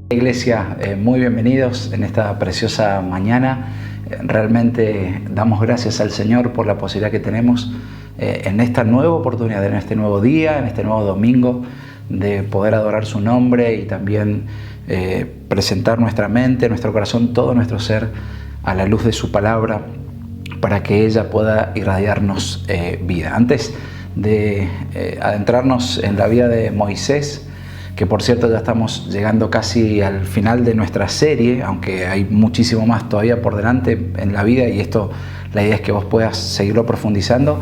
Iglesia, muy bienvenidos en esta preciosa mañana. Realmente damos gracias al Señor por la posibilidad que tenemos en esta nueva oportunidad, en este nuevo día, en este nuevo domingo, de poder adorar su nombre y también presentar nuestra mente, nuestro corazón, todo nuestro ser a la luz de su palabra para que ella pueda irradiarnos vida. Antes de adentrarnos en la vida de Moisés, que por cierto ya estamos llegando casi al final de nuestra serie, aunque hay muchísimo más todavía por delante en la vida, y esto, la idea es que vos puedas seguirlo profundizando.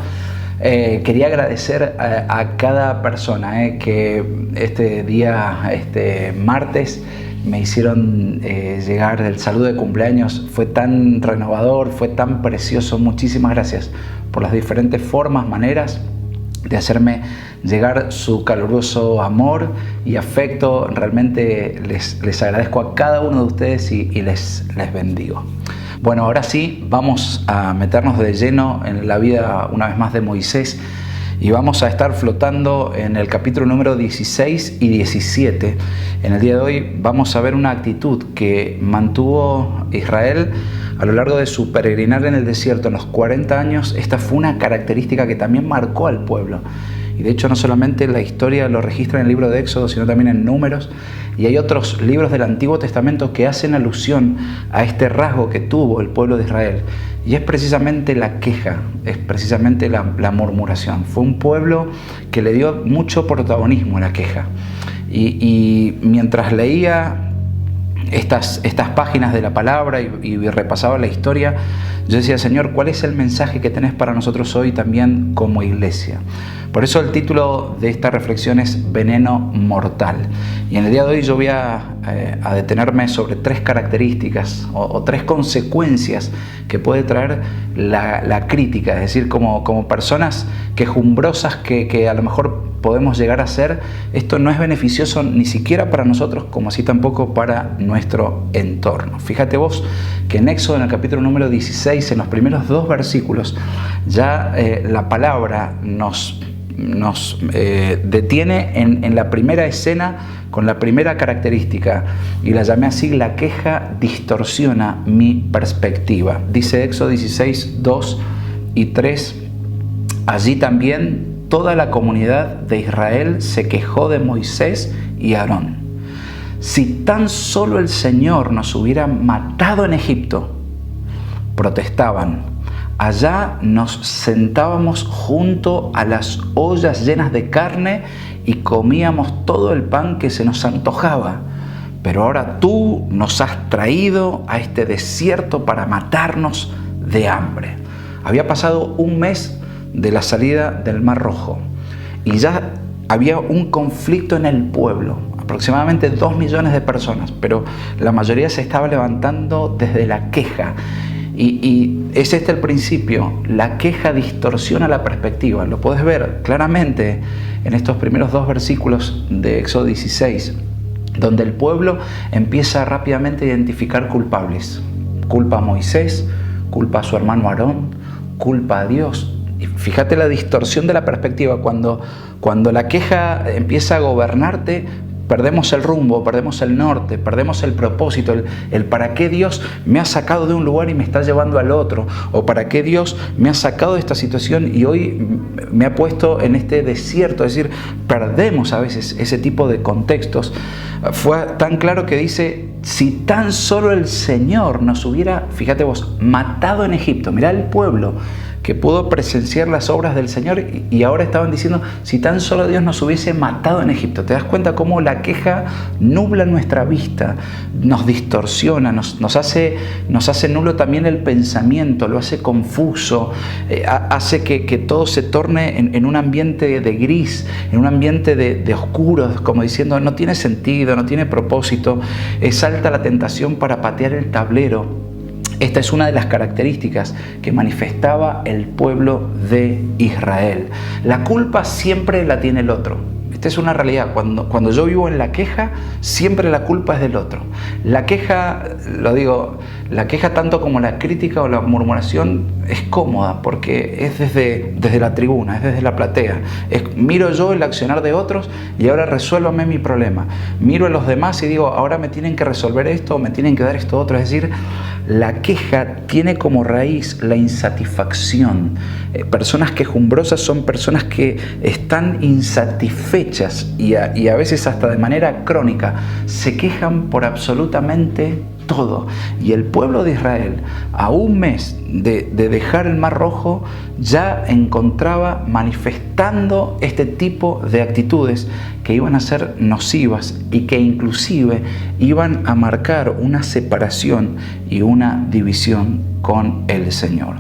Quería agradecer a cada persona que este día, este martes, me hicieron llegar el saludo de cumpleaños. Fue tan renovador, fue tan precioso. Muchísimas gracias por las diferentes formas, maneras de hacerme llegar su caluroso amor y afecto. Realmente les agradezco a cada uno de ustedes y les bendigo. Bueno, ahora sí, vamos a meternos de lleno en la vida una vez más de Moisés y vamos a estar flotando en el capítulo número 16 y 17. En el día de hoy vamos a ver una actitud que mantuvo Israel a lo largo de su peregrinar en el desierto en los 40 años. Esta fue una característica que también marcó al pueblo. Y de hecho no solamente la historia lo registra en el libro de Éxodo, sino también en Números. Y hay otros libros del Antiguo Testamento que hacen alusión a este rasgo que tuvo el pueblo de Israel. Y es precisamente la queja, es precisamente la murmuración. Fue un pueblo que le dio mucho protagonismo a la queja. Y mientras leía estas páginas de la palabra y repasaba la historia, yo decía: Señor, ¿cuál es el mensaje que tenés para nosotros hoy también como iglesia? Por eso el título de esta reflexión es Veneno Mortal. Y en el día de hoy yo voy a detenerme sobre tres características o tres consecuencias que puede traer la crítica. Es decir, como personas quejumbrosas que a lo mejor podemos llegar a ser, esto no es beneficioso ni siquiera para nosotros, como así tampoco para nuestro entorno. Fíjate vos que en Éxodo, en el capítulo número 16, en los primeros 2 versículos, ya la palabra nos detiene en la primera escena con la primera característica, y la llamé así: la queja distorsiona mi perspectiva. Dice Éxodo 16, 2 y 3: allí también toda la comunidad de Israel se quejó de Moisés y Aarón. Si tan solo el Señor nos hubiera matado en Egipto, protestaban. Allá nos sentábamos junto a las ollas llenas de carne y comíamos todo el pan que se nos antojaba. Pero ahora tú nos has traído a este desierto para matarnos de hambre. Había pasado un mes de la salida del Mar Rojo y ya había un conflicto en el pueblo, aproximadamente 2 millones de personas, pero la mayoría se estaba levantando desde la queja. Y es este el principio: la queja distorsiona la perspectiva. Lo puedes ver claramente en estos primeros 2 versículos de Éxodo 16, donde el pueblo empieza rápidamente a identificar culpables. Culpa a Moisés, culpa a su hermano Aarón, culpa a Dios. Y fíjate la distorsión de la perspectiva. Cuando la queja empieza a gobernarte, perdemos el rumbo, perdemos el norte, perdemos el propósito, el para qué Dios me ha sacado de un lugar y me está llevando al otro, o para qué Dios me ha sacado de esta situación y hoy me ha puesto en este desierto. Es decir, perdemos a veces ese tipo de contextos. Fue tan claro que dice: si tan solo el Señor nos hubiera, fíjate vos, matado en Egipto. Mirá el pueblo que pudo presenciar las obras del Señor y ahora estaban diciendo: si tan solo Dios nos hubiese matado en Egipto. ¿Te das cuenta cómo la queja nubla nuestra vista, nos distorsiona, nos hace nulo también el pensamiento, lo hace confuso, hace que todo se torne en un ambiente de gris, en un ambiente de oscuro, como diciendo: no tiene sentido, no tiene propósito. Es alta la tentación para patear el tablero. Esta es una de las características que manifestaba el pueblo de Israel. La culpa siempre la tiene el otro. Esta es una realidad. Cuando yo vivo en la queja, siempre la culpa es del otro. La queja, lo digo, la queja, tanto como la crítica o la murmuración, es cómoda porque es desde la tribuna, es desde la platea. Miro yo el accionar de otros y ahora resuélvame mi problema. Miro a los demás y digo, ahora me tienen que resolver esto, me tienen que dar esto otro. Es decir, la queja tiene como raíz la insatisfacción. Personas quejumbrosas son personas que están insatisfechas y a veces hasta de manera crónica se quejan por absolutamente todo. Y el pueblo de Israel, a un mes de dejar el Mar Rojo, ya encontraba manifestando este tipo de actitudes que iban a ser nocivas y que inclusive iban a marcar una separación y una división con el Señor.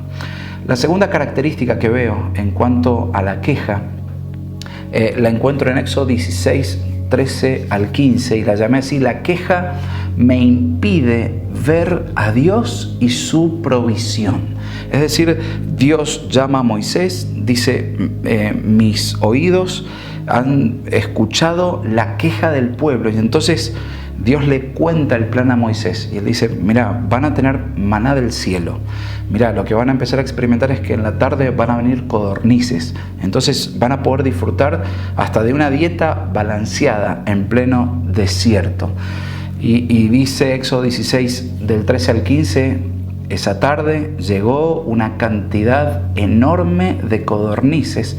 La segunda característica que veo en cuanto a la queja la encuentro en Éxodo 16, 13 al 15, y la llamé así: la queja me impide ver a Dios y su provisión. Es decir, Dios llama a Moisés, dice, mis oídos han escuchado la queja del pueblo, y entonces Dios le cuenta el plan a Moisés y él dice, mira, van a tener maná del cielo. Mira, lo que van a empezar a experimentar es que en la tarde van a venir codornices. Entonces van a poder disfrutar hasta de una dieta balanceada en pleno desierto. Y dice Éxodo 16, del 13 al 15, esa tarde llegó una cantidad enorme de codornices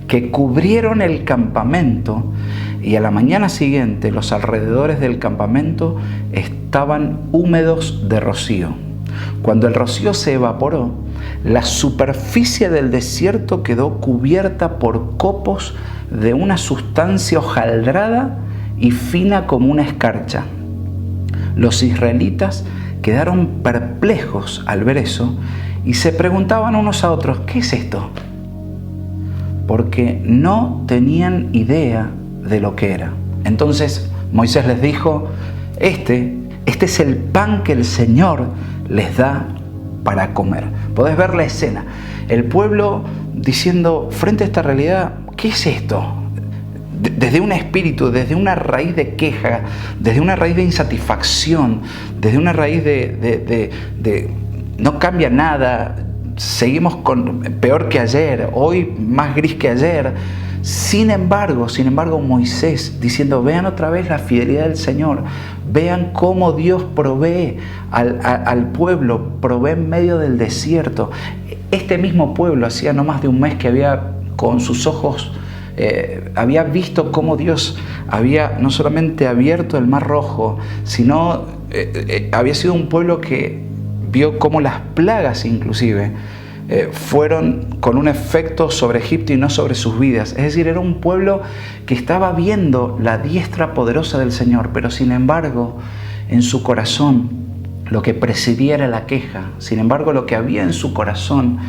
que cubrieron el campamento, y a la mañana siguiente los alrededores del campamento estaban húmedos de rocío. Cuando el rocío se evaporó, la superficie del desierto quedó cubierta por copos de una sustancia hojaldrada y fina como una escarcha. Los israelitas quedaron perplejos al ver eso y se preguntaban unos a otros, ¿qué es esto? Porque no tenían idea de lo que era. Entonces Moisés les dijo, este es el pan que el Señor les da para comer. Podés ver la escena, el pueblo diciendo frente a esta realidad, ¿qué es esto? Desde un espíritu, desde una raíz de queja, desde una raíz de insatisfacción, desde una raíz de no cambia nada, seguimos con peor que ayer, hoy más gris que ayer. Sin embargo, Moisés diciendo, vean otra vez la fidelidad del Señor, vean cómo Dios provee al pueblo, provee en medio del desierto. Este mismo pueblo hacía no más de un mes que había con sus ojos había visto cómo Dios había no solamente abierto el Mar Rojo, sino había sido un pueblo que vio cómo las plagas inclusive fueron con un efecto sobre Egipto y no sobre sus vidas. Es decir, era un pueblo que estaba viendo la diestra poderosa del Señor, pero sin embargo en su corazón lo que presidía era la queja. Sin embargo, lo que había en su corazón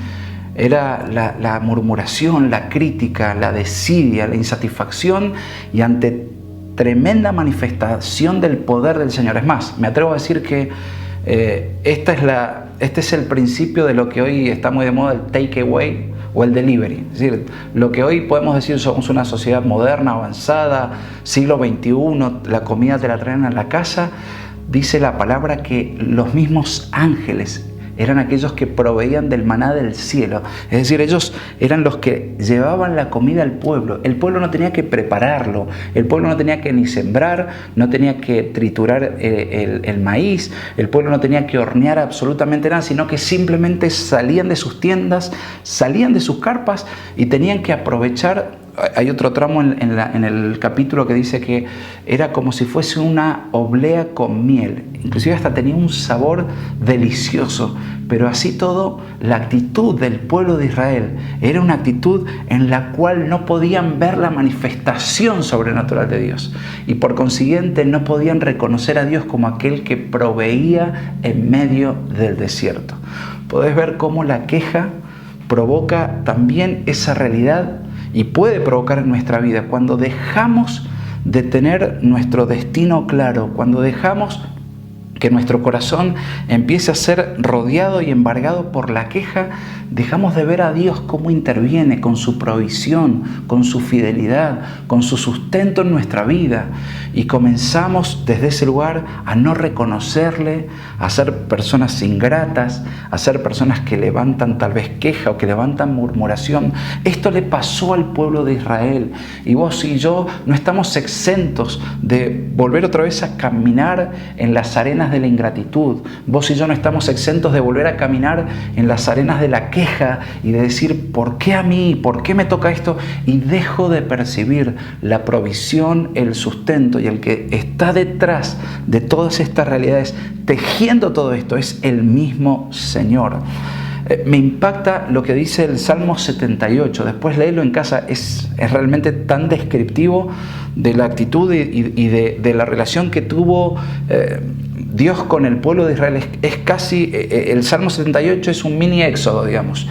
era la murmuración, la crítica, la desidia, la insatisfacción, y ante tremenda manifestación del poder del Señor. Es más, me atrevo a decir que este es el principio de lo que hoy está muy de moda, el takeaway o el delivery. Es decir, lo que hoy podemos decir somos una sociedad moderna, avanzada, siglo XXI, la comida te la traen a la casa. Dice la palabra que los mismos ángeles eran aquellos que proveían del maná del cielo. Es decir, ellos eran los que llevaban la comida al pueblo. El pueblo no tenía que prepararlo, el pueblo no tenía que ni sembrar, no tenía que triturar el maíz, el pueblo no tenía que hornear absolutamente nada, sino que simplemente salían de sus tiendas, salían de sus carpas y tenían que aprovechar. Hay otro tramo en el capítulo que dice que era como si fuese una oblea con miel. Inclusive hasta tenía un sabor delicioso. Pero así todo, la actitud del pueblo de Israel era una actitud en la cual no podían ver la manifestación sobrenatural de Dios. Y por consiguiente no podían reconocer a Dios como aquel que proveía en medio del desierto. Podés ver cómo la queja provoca también esa realidad y puede provocar en nuestra vida cuando dejamos de tener nuestro destino claro, cuando dejamos que nuestro corazón empiece a ser rodeado y embargado por la queja, dejamos de ver a Dios cómo interviene con su provisión, con su fidelidad, con su sustento en nuestra vida. y comenzamos desde ese lugar a no reconocerle, a ser personas ingratas, a ser personas que levantan tal vez queja o que levantan murmuración. Esto le pasó al pueblo de Israel, y vos y yo no estamos exentos de volver otra vez a caminar en las arenas de la ingratitud. Vos y yo no estamos exentos de volver a caminar en las arenas de la queja y de decir, ¿por qué a mí? ¿Por qué me toca esto? Y dejo de percibir la provisión, el sustento, y el que está detrás de todas estas realidades, tejiendo todo esto, es el mismo Señor. Me impacta lo que dice el Salmo 78, después léelo en casa, es realmente tan descriptivo de la actitud y de la relación que tuvo Dios con el pueblo de Israel. Es casi, el Salmo 78 es un mini éxodo, digamos.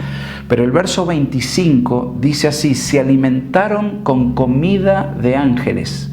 Pero el verso 25 dice así: se alimentaron con comida de ángeles.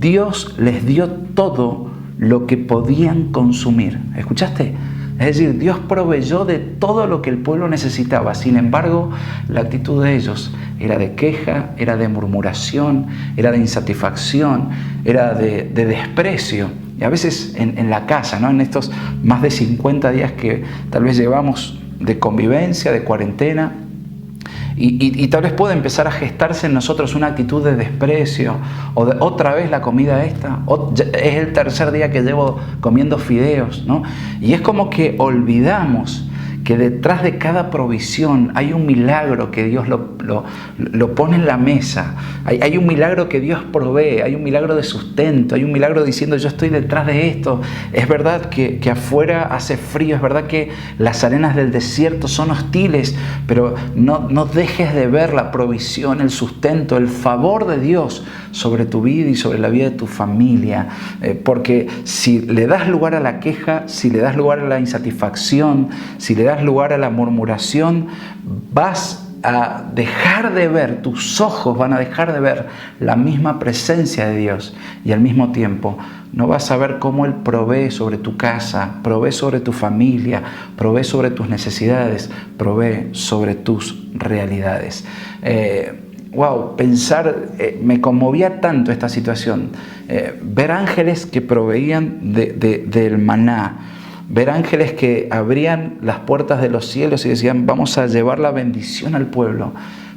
Dios les dio todo lo que podían consumir. ¿Escuchaste? Es decir, Dios proveyó de todo lo que el pueblo necesitaba. Sin embargo, la actitud de ellos era de queja, era de murmuración, era de insatisfacción, era de desprecio. Y a veces en la casa, ¿no? En estos más de 50 días que tal vez llevamos de convivencia, de cuarentena, y tal vez pueda empezar a gestarse en nosotros una actitud de desprecio, o de otra vez la comida esta, es el tercer día que llevo comiendo fideos, ¿no? Y es como que olvidamos que detrás de cada provisión hay un milagro que Dios lo pone en la mesa. Hay un milagro que Dios provee, hay un milagro de sustento, hay un milagro diciendo, yo estoy detrás de esto. Es verdad que afuera hace frío, es verdad que las arenas del desierto son hostiles, pero no dejes de ver la provisión, el sustento, el favor de Dios sobre tu vida y sobre la vida de tu familia. Porque si le das lugar a la queja, si le das lugar a la insatisfacción, si le das lugar a la murmuración, vas a dejar de ver, tus ojos van a dejar de ver la misma presencia de Dios, y al mismo tiempo no vas a ver cómo Él provee sobre tu casa, provee sobre tu familia, provee sobre tus necesidades, provee sobre tus realidades. Pensar, me conmovía tanto esta situación, ver ángeles que proveían del maná, ver ángeles que abrían las puertas de los cielos y decían, vamos a llevar la bendición al pueblo.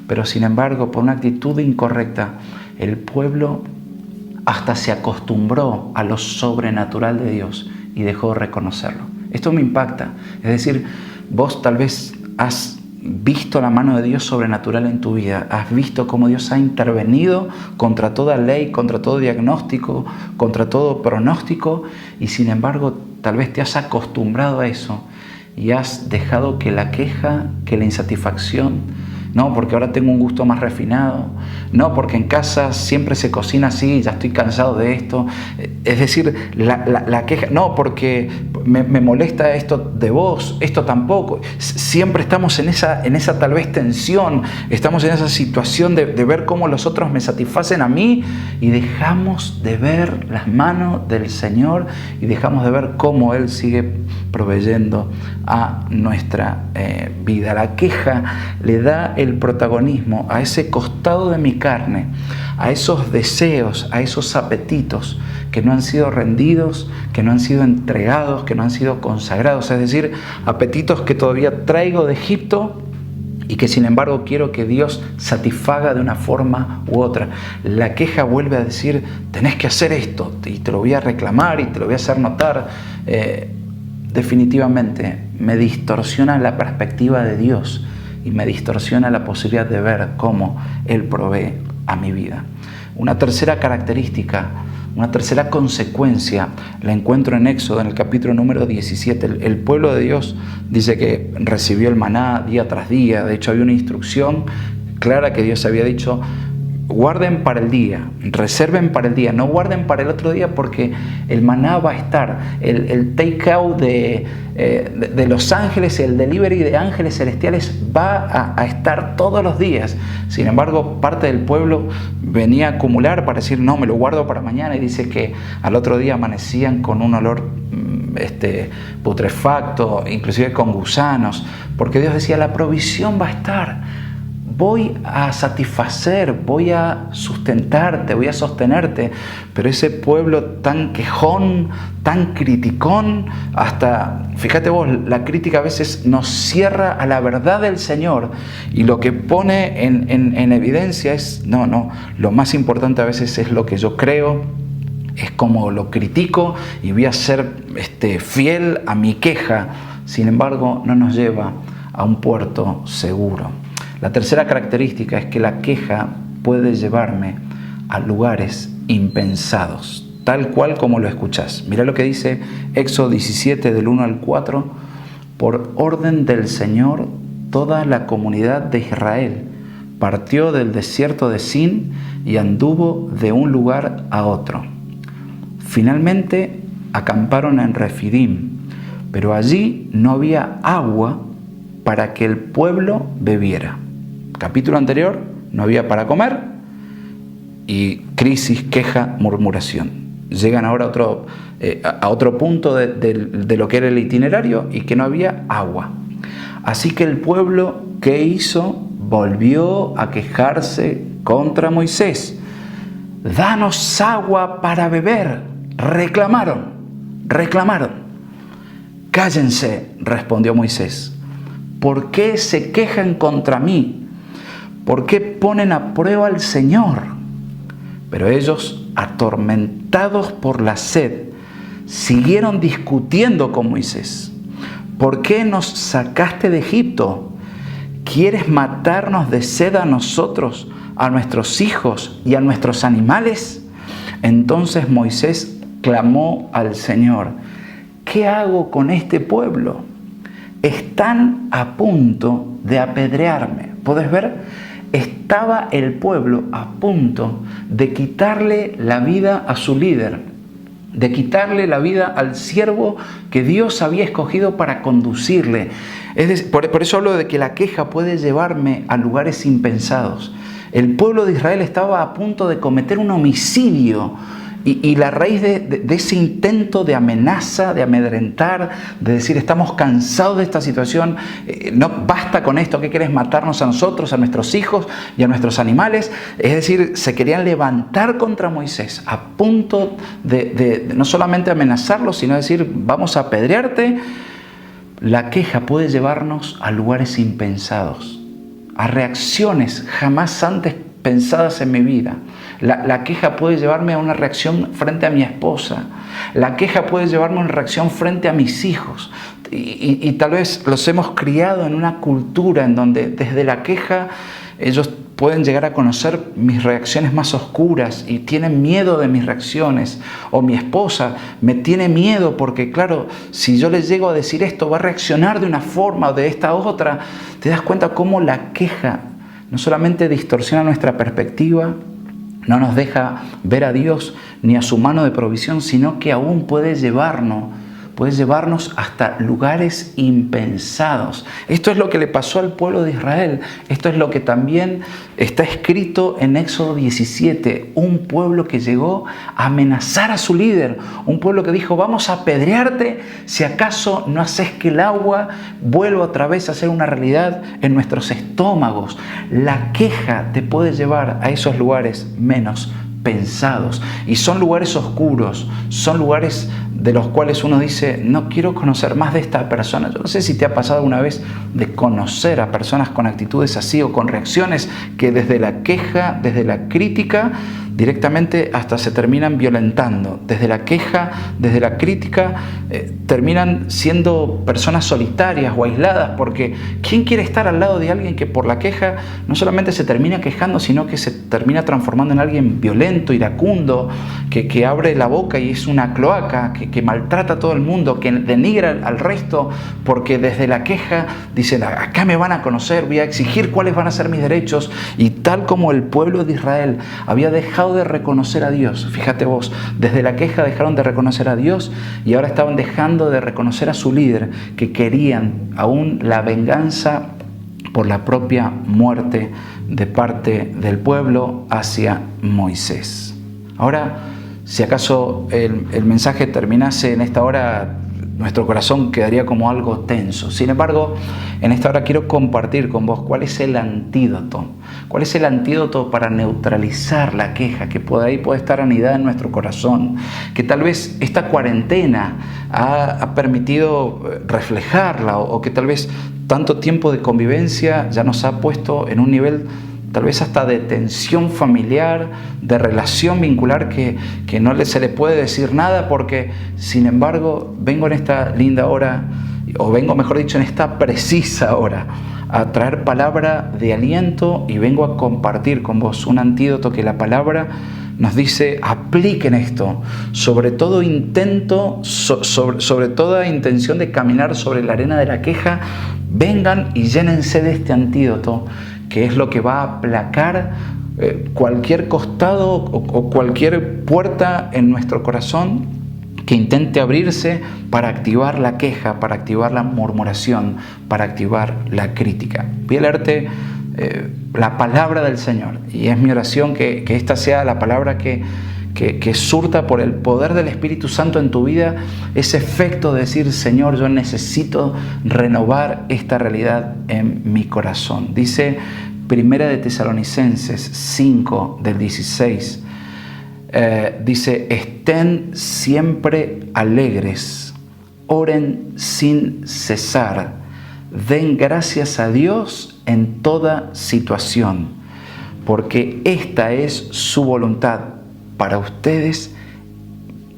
Pero sin embargo, por una actitud incorrecta, el pueblo hasta se acostumbró a lo sobrenatural de Dios y dejó de reconocerlo. Esto me impacta. Es decir, vos tal vez has visto la mano de Dios sobrenatural en tu vida, has visto cómo Dios ha intervenido contra toda ley, contra todo diagnóstico, contra todo pronóstico, y sin embargo tal vez te has acostumbrado a eso y has dejado que la queja, que la insatisfacción, no, porque ahora tengo un gusto más refinado, no, porque en casa siempre se cocina así, ya estoy cansado de esto. Es decir, la queja, no, porque me molesta esto de vos, esto tampoco. Siempre estamos en esa tal vez tensión, estamos en esa situación de ver cómo los otros me satisfacen a mí, y dejamos de ver las manos del Señor y dejamos de ver cómo Él sigue proveyendo a nuestra vida. La queja le da el protagonismo a ese costado de mi carne, a esos deseos, a esos apetitos que no han sido rendidos, que no han sido entregados, que no han sido consagrados. Es decir, apetitos que todavía traigo de Egipto y que sin embargo quiero que Dios satisfaga de una forma u otra. La queja vuelve a decir, tenés que hacer esto, y te lo voy a reclamar y te lo voy a hacer notar. Definitivamente me distorsiona la perspectiva de Dios y me distorsiona la posibilidad de ver cómo Él provee a mi vida. Una tercera característica, una tercera consecuencia la encuentro en Éxodo, en el capítulo número 17. El pueblo de Dios dice que recibió el maná día tras día. De hecho, había una instrucción clara que Dios había dicho: guarden para el día, reserven para el día, no guarden para el otro día, porque el maná va a estar, el take out de los ángeles, el delivery de ángeles celestiales va a estar todos los días. Sin embargo, parte del pueblo venía a acumular para decir, no, me lo guardo para mañana, y dice que al otro día amanecían con un olor putrefacto, inclusive con gusanos, porque Dios decía, la provisión va a estar. voy a satisfacer, voy a sustentarte, voy a sostenerte. Pero ese pueblo tan quejón, tan criticón, hasta, fíjate vos, la crítica a veces nos cierra a la verdad del Señor, y lo que pone en evidencia es, no, lo más importante a veces es lo que yo creo, es como lo critico y voy a ser fiel a mi queja. Sin embargo, no nos lleva a un puerto seguro. La tercera característica es que la queja puede llevarme a lugares impensados, tal cual como lo escuchás. Mirá lo que dice Éxodo 17 del 1 al 4. Por orden del Señor, toda la comunidad de Israel partió del desierto de Sin y anduvo de un lugar a otro. Finalmente acamparon en Refidim, pero allí no había agua para que el pueblo bebiera. Capítulo anterior, no había para comer, y crisis, queja, murmuración. Llegan ahora a otro punto de lo que era el itinerario, y que no había agua. Así que el pueblo, ¿qué hizo? Volvió a quejarse contra Moisés. Danos agua para beber. Reclamaron. Cállense, respondió Moisés. ¿Por qué se quejan contra mí? ¿Por qué ponen a prueba al Señor? Pero ellos, atormentados por la sed, siguieron discutiendo con Moisés. ¿Por qué nos sacaste de Egipto? ¿Quieres matarnos de sed a nosotros, a nuestros hijos y a nuestros animales? Entonces Moisés clamó al Señor: ¿qué hago con este pueblo? Están a punto de apedrearme. ¿Podés ver? Estaba el pueblo a punto de quitarle la vida a su líder, de quitarle la vida al siervo que Dios había escogido para conducirle. Es decir, por eso hablo de que la queja puede llevarme a lugares impensados. El pueblo de Israel estaba a punto de cometer un homicidio, y la raíz de ese intento de amenaza, de amedrentar, de decir estamos cansados de esta situación, no basta con esto, ¿qué querés matarnos a nosotros, a nuestros hijos y a nuestros animales? Es decir, se querían levantar contra Moisés, a punto de no solamente amenazarlo, sino decir vamos a apedrearte. La queja puede llevarnos a lugares impensados, a reacciones jamás antes pensadas en mi vida. La queja puede llevarme a una reacción frente a mi esposa. La queja puede llevarme a una reacción frente a mis hijos. Y tal vez los hemos criado en una cultura en donde desde la queja ellos pueden llegar a conocer mis reacciones más oscuras y tienen miedo de mis reacciones. O mi esposa me tiene miedo porque, claro, si yo les llego a decir esto, va a reaccionar de una forma o de esta otra. Te das cuenta cómo la queja no solamente distorsiona nuestra perspectiva, no nos deja ver a Dios ni a su mano de provisión, sino que aún puede llevarnos hasta lugares impensados. Esto es lo que le pasó al pueblo de Israel. Esto es lo que también está escrito en Éxodo 17. Un pueblo que llegó a amenazar a su líder. Un pueblo que dijo, vamos a apedrearte si acaso no haces que el agua vuelva otra vez a ser una realidad en nuestros estómagos. La queja te puede llevar a esos lugares menos pensados. Y son lugares oscuros, son lugares de los cuales uno dice, no quiero conocer más de esta persona. Yo no sé si te ha pasado alguna vez de conocer a personas con actitudes así o con reacciones que desde la queja, desde la crítica, directamente hasta se terminan violentando. Desde la queja, desde la crítica, terminan siendo personas solitarias o aisladas, porque ¿quién quiere estar al lado de alguien que por la queja no solamente se termina quejando, sino que se termina transformando en alguien violento, iracundo, que abre la boca y es una cloaca, que maltrata a todo el mundo, que denigra al resto, porque desde la queja dicen, acá me van a conocer, voy a exigir cuáles van a ser mis derechos? Y tal como el pueblo de Israel había dejado de reconocer a Dios, fíjate vos, desde la queja dejaron de reconocer a Dios y ahora estaban dejando de reconocer a su líder, que querían aún la venganza por la propia muerte de parte del pueblo hacia Moisés. Ahora, si acaso el mensaje terminase en esta hora nuestro corazón quedaría como algo tenso. Sin embargo, en esta hora quiero compartir con vos cuál es el antídoto. ¿Cuál es el antídoto para neutralizar la queja que por ahí puede estar anidada en nuestro corazón? Que tal vez esta cuarentena ha permitido reflejarla, o que tal vez tanto tiempo de convivencia ya nos ha puesto en un nivel tal vez hasta de tensión familiar, de relación vincular que no se le puede decir nada, porque sin embargo vengo en esta linda hora, o vengo mejor dicho en esta precisa hora, a traer palabra de aliento, y vengo a compartir con vos un antídoto que la palabra nos dice: apliquen esto, sobre todo sobre toda intención de caminar sobre la arena de la queja, vengan y llénense de este antídoto, que es lo que va a aplacar cualquier costado o cualquier puerta en nuestro corazón que intente abrirse para activar la queja, para activar la murmuración, para activar la crítica. Voy a leerte la palabra del Señor, y es mi oración que esta sea la palabra que surta por el poder del Espíritu Santo en tu vida ese efecto de decir: Señor, yo necesito renovar esta realidad en mi corazón. Dice Primera de Tesalonicenses 5 del 16, dice: estén siempre alegres, oren sin cesar, den gracias a Dios en toda situación, porque esta es su voluntad para ustedes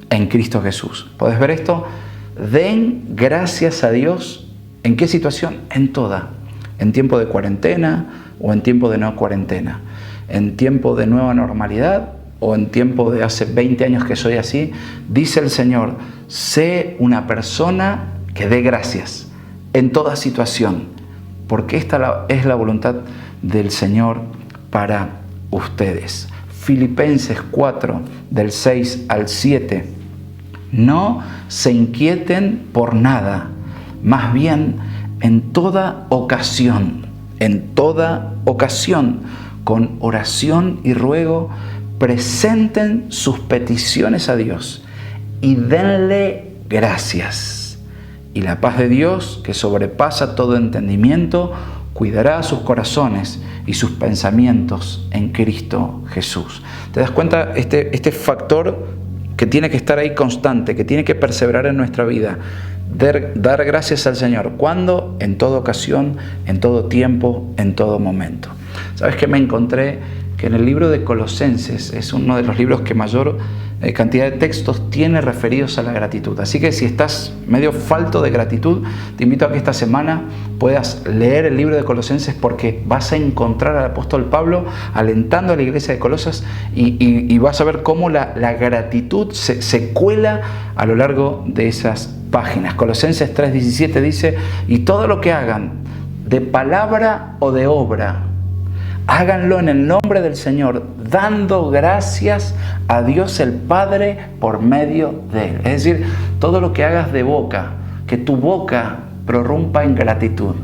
en Cristo Jesús. ¿Podés ver esto? Den gracias a Dios. ¿En qué situación? En toda. En tiempo de cuarentena o en tiempo de no cuarentena. En tiempo de nueva normalidad o en tiempo de hace 20 años que soy así. Dice el Señor: sé una persona que dé gracias en toda situación, porque esta es la voluntad del Señor para ustedes. Filipenses 4, del 6 al 7. No se inquieten por nada, más bien en toda ocasión, con oración y ruego, presenten sus peticiones a Dios y denle gracias. Y la paz de Dios, que sobrepasa todo entendimiento, cuidará sus corazones y sus pensamientos en Cristo Jesús. ¿Te das cuenta? Este factor que tiene que estar ahí constante, que tiene que perseverar en nuestra vida. Dar gracias al Señor. ¿Cuándo? En toda ocasión, en todo tiempo, en todo momento. ¿Sabes qué me encontré? Que en el libro de Colosenses es uno de los libros que mayor cantidad de textos tiene referidos a la gratitud. Así que si estás medio falto de gratitud, te invito a que esta semana puedas leer el libro de Colosenses, porque vas a encontrar al apóstol Pablo alentando a la iglesia de Colosas, y vas a ver cómo la gratitud se cuela a lo largo de esas páginas. Colosenses 3:17 dice: y todo lo que hagan, de palabra o de obra, háganlo en el nombre del Señor, dando gracias a Dios el Padre por medio de Él. Es decir, todo lo que hagas de boca, que tu boca prorrumpa en gratitud,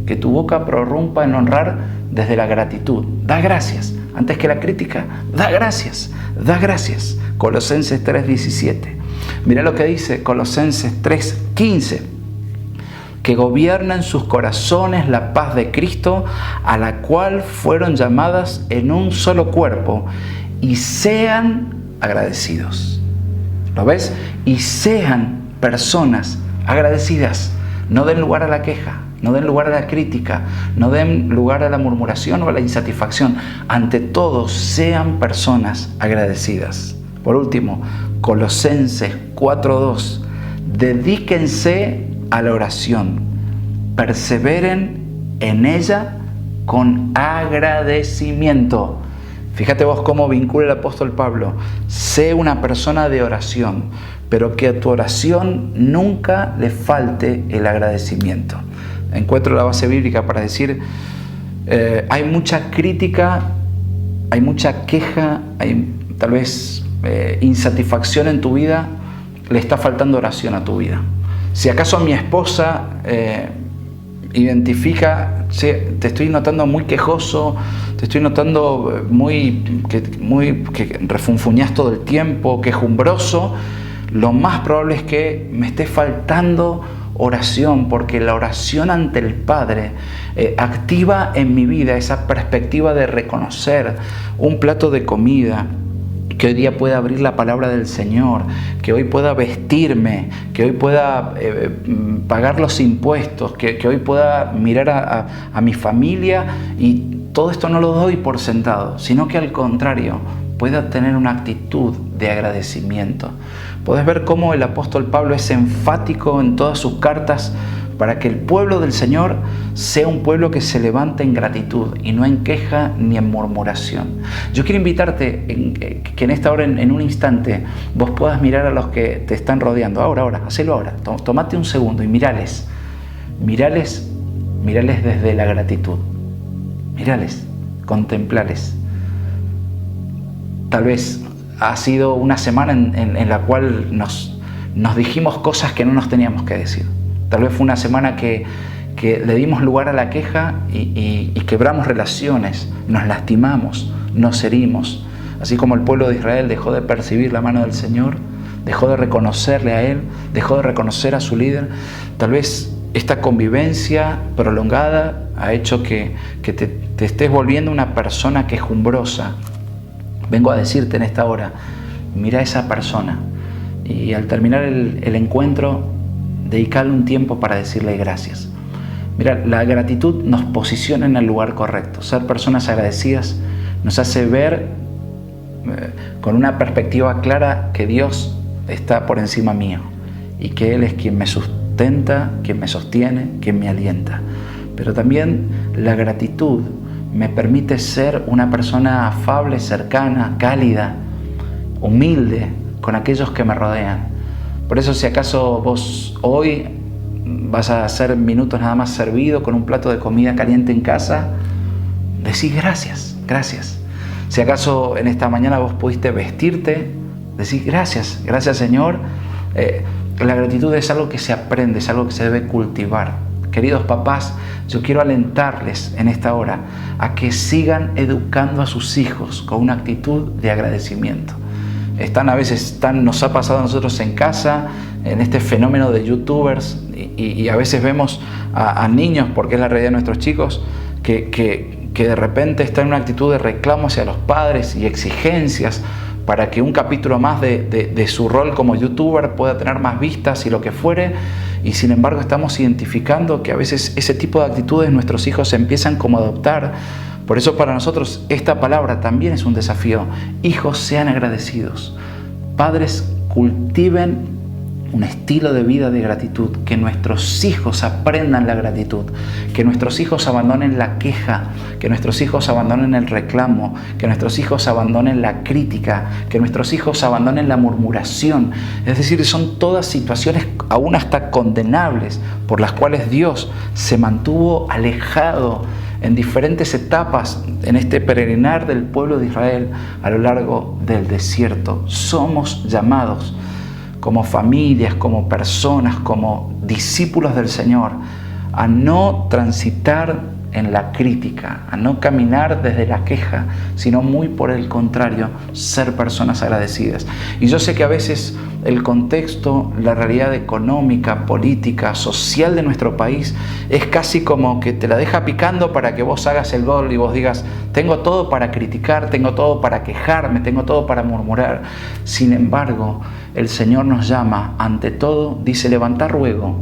que tu boca prorrumpa en honrar desde la gratitud. Da gracias. Antes que la crítica, da gracias, da gracias. Colosenses 3:17. Mira lo que dice Colosenses 3:15. Que gobierna en sus corazones la paz de Cristo, a la cual fueron llamadas en un solo cuerpo, y sean agradecidos. ¿Lo ves? Y sean personas agradecidas. No den lugar a la queja, no den lugar a la crítica, no den lugar a la murmuración o a la insatisfacción. Ante todo, sean personas agradecidas. Por último, Colosenses 4:2. Dedíquense a la oración, perseveren en ella con agradecimiento. Fíjate vos cómo vincula el apóstol Pablo: sé una persona de oración, pero que a tu oración nunca le falte el agradecimiento. Encuentro la base bíblica para decir, hay mucha crítica, hay mucha queja, hay tal vez insatisfacción en tu vida, le está faltando oración a tu vida. Si acaso mi esposa identifica: che, te estoy notando muy quejoso, te estoy notando que refunfuñás todo el tiempo, quejumbroso, lo más probable es que me esté faltando oración, porque la oración ante el Padre activa en mi vida esa perspectiva de reconocer un plato de comida, que hoy día pueda abrir la palabra del Señor, que hoy pueda vestirme, que hoy pueda pagar los impuestos, que hoy pueda mirar a mi familia, y todo esto no lo doy por sentado, sino que al contrario, pueda tener una actitud de agradecimiento. Podés ver cómo el apóstol Pablo es enfático en todas sus cartas para que el pueblo del Señor sea un pueblo que se levante en gratitud y no en queja ni en murmuración. Yo quiero invitarte que en esta hora, en un instante, vos puedas mirar a los que te están rodeando. Ahora, hacelo ahora. Tómate un segundo y mírales desde la gratitud. Mírales, contemplales. Tal vez ha sido una semana en la cual nos dijimos cosas que no nos teníamos que decir. Tal vez fue una semana que le dimos lugar a la queja y quebramos relaciones, nos lastimamos, nos herimos. Así como el pueblo de Israel dejó de percibir la mano del Señor, dejó de reconocerle a Él, dejó de reconocer a su líder. Tal vez esta convivencia prolongada ha hecho que te estés volviendo una persona quejumbrosa. Vengo a decirte en esta hora, mira a esa persona y al terminar el encuentro, dedicarle un tiempo para decirle gracias. Mira, la gratitud nos posiciona en el lugar correcto. Ser personas agradecidas nos hace ver con una perspectiva clara que Dios está por encima mío y que Él es quien me sustenta, quien me sostiene, quien me alienta. Pero también la gratitud me permite ser una persona afable, cercana, cálida, humilde con aquellos que me rodean. Por eso, si acaso vos hoy vas a hacer minutos nada más servido con un plato de comida caliente en casa, decís gracias, gracias. Si acaso en esta mañana vos pudiste vestirte, decís gracias, gracias Señor. La gratitud es algo que se aprende, es algo que se debe cultivar. Queridos papás, yo quiero alentarles en esta hora a que sigan educando a sus hijos con una actitud de agradecimiento. Nos ha pasado a nosotros en casa, en este fenómeno de youtubers, y a veces vemos a niños, porque es la realidad de nuestros chicos, que de repente están en una actitud de reclamo hacia los padres y exigencias para que un capítulo más de su rol como youtuber pueda tener más vistas y lo que fuere, y sin embargo estamos identificando que a veces ese tipo de actitudes nuestros hijos empiezan como a adoptar. Por eso para nosotros esta palabra también es un desafío. Hijos, sean agradecidos. Padres, cultiven un estilo de vida de gratitud, que nuestros hijos aprendan la gratitud, que nuestros hijos abandonen la queja, que nuestros hijos abandonen el reclamo, que nuestros hijos abandonen la crítica, que nuestros hijos abandonen la murmuración. Es decir, son todas situaciones aún hasta condenables por las cuales Dios se mantuvo alejado en diferentes etapas en este peregrinar del pueblo de Israel a lo largo del desierto. Somos llamados como familias, como personas, como discípulos del Señor, a no transitar en la crítica, a no caminar desde la queja, sino muy por el contrario, ser personas agradecidas. Y yo sé que a veces el contexto, la realidad económica, política, social de nuestro país es casi como que te la deja picando para que vos hagas el gol y vos digas, tengo todo para criticar, tengo todo para quejarme, tengo todo para murmurar. Sin embargo, el Señor nos llama, ante todo, dice, levantá ruego,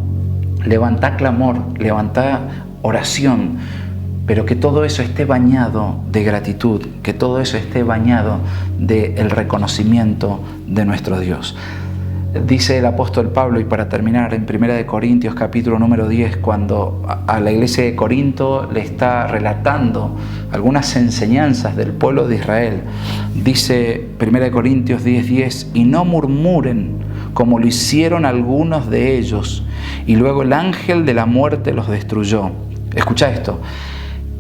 levantá clamor, levantá oración, pero que todo eso esté bañado de gratitud, que todo eso esté bañado del reconocimiento de nuestro Dios. Dice el apóstol Pablo, y para terminar, en 1 Corintios capítulo número 10, cuando a la iglesia de Corinto le está relatando algunas enseñanzas del pueblo de Israel, dice 1 Corintios 10:10, y no murmuren como lo hicieron algunos de ellos, y luego el ángel de la muerte los destruyó. Escucha esto,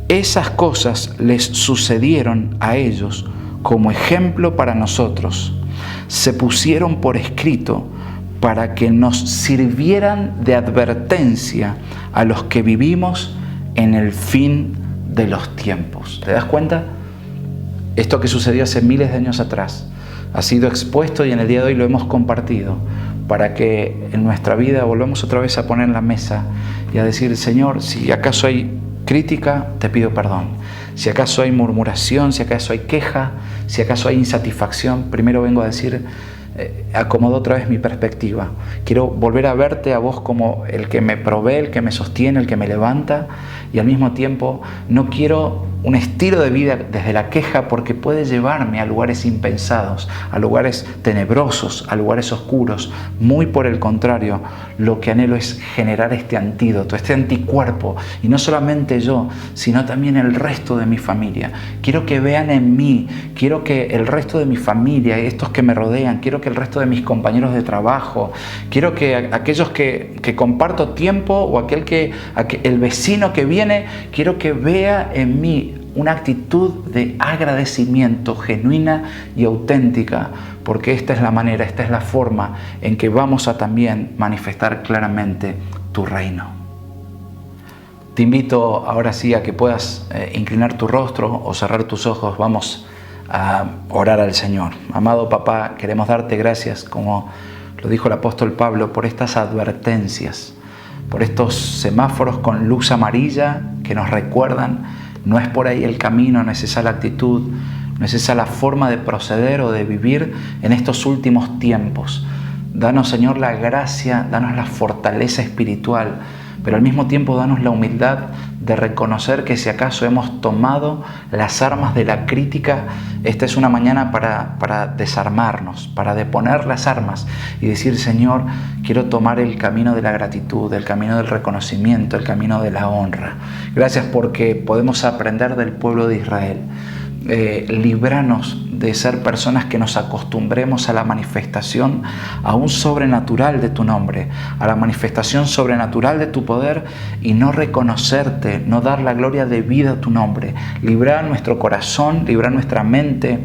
esas cosas les sucedieron a ellos como ejemplo para nosotros. Se pusieron por escrito para que nos sirvieran de advertencia a los que vivimos en el fin de los tiempos. ¿Te das cuenta? Esto que sucedió hace miles de años atrás ha sido expuesto y en el día de hoy lo hemos compartido para que en nuestra vida volvamos otra vez a poner en la mesa y a decir: Señor, si acaso hay crítica, te pido perdón. Si acaso hay murmuración, si acaso hay queja, si acaso hay insatisfacción, primero vengo a decir: acomodo otra vez mi perspectiva. Quiero volver a verte a vos como el que me provee, el que me sostiene, el que me levanta, y al mismo tiempo no quiero un estilo de vida desde la queja, porque puede llevarme a lugares impensados, a lugares tenebrosos, a lugares oscuros. Muy por el contrario, lo que anhelo es generar este antídoto, este anticuerpo, y no solamente yo, sino también el resto de mi familia. Quiero que vean en mí, quiero que el resto de mi familia, estos que me rodean, quiero que el resto de mis compañeros de trabajo, quiero que aquellos que comparto tiempo, o el vecino que viene, quiero que vea en mí una actitud de agradecimiento genuina y auténtica, porque esta es la manera, esta es la forma en que vamos a también manifestar claramente tu reino. Te invito ahora sí a que puedas inclinar tu rostro o cerrar tus ojos. Vamos a orar al Señor. Amado Papá, queremos darte gracias, como lo dijo el apóstol Pablo, por estas advertencias, por estos semáforos con luz amarilla que nos recuerdan: no es por ahí el camino, no es esa la actitud, no es esa la forma de proceder o de vivir en estos últimos tiempos. Danos, Señor, la gracia, danos la fortaleza espiritual, pero al mismo tiempo danos la humildad de reconocer que si acaso hemos tomado las armas de la crítica, esta es una mañana para desarmarnos, para deponer las armas y decir: Señor, quiero tomar el camino de la gratitud, el camino del reconocimiento, el camino de la honra. Gracias porque podemos aprender del pueblo de Israel. Líbranos de ser personas que nos acostumbremos a la manifestación aún sobrenatural de tu nombre, a la manifestación sobrenatural de tu poder, y no reconocerte, no dar la gloria debida a tu nombre. Libra nuestro corazón, libra nuestra mente,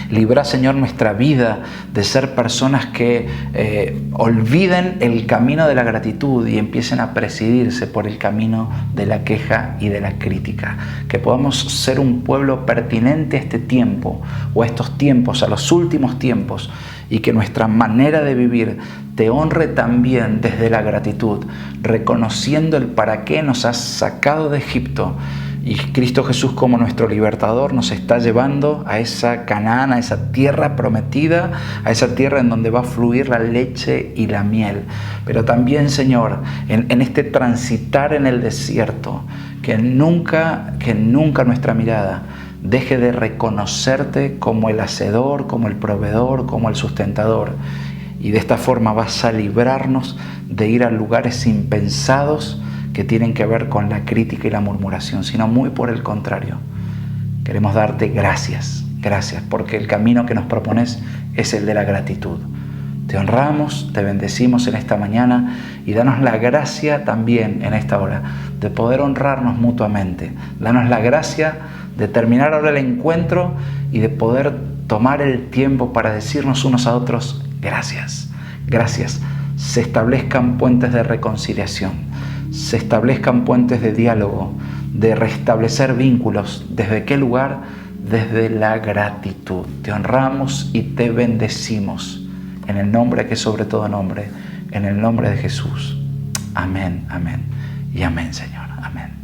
libra, Señor, nuestra vida de ser personas que olviden el camino de la gratitud y empiecen a presidirse por el camino de la queja y de la crítica. Que podamos ser un pueblo pertinente a este tiempo, o a estos tiempos, a los últimos tiempos, y que nuestra manera de vivir te honre también desde la gratitud, reconociendo el para qué nos has sacado de Egipto. Y Cristo Jesús, como nuestro libertador, nos está llevando a esa Canaán, a esa tierra prometida, a esa tierra en donde va a fluir la leche y la miel. Pero también, Señor, en este transitar en el desierto, que nunca nuestra mirada deje de reconocerte como el hacedor, como el proveedor, como el sustentador. Y de esta forma vas a librarnos de ir a lugares impensados que tienen que ver con la crítica y la murmuración, sino muy por el contrario. Queremos darte gracias, porque el camino que nos propones es el de la gratitud. Te honramos, te bendecimos en esta mañana, y danos la gracia también en esta hora de poder honrarnos mutuamente. Danos la gracia de terminar ahora el encuentro y de poder tomar el tiempo para decirnos unos a otros: gracias, gracias. Se establezcan puentes de reconciliación, se establezcan puentes de diálogo, de restablecer vínculos. ¿Desde qué lugar? Desde la gratitud. Te honramos y te bendecimos en el nombre que es sobre todo nombre, en el nombre de Jesús. Amén, amén y amén, Señor. Amén.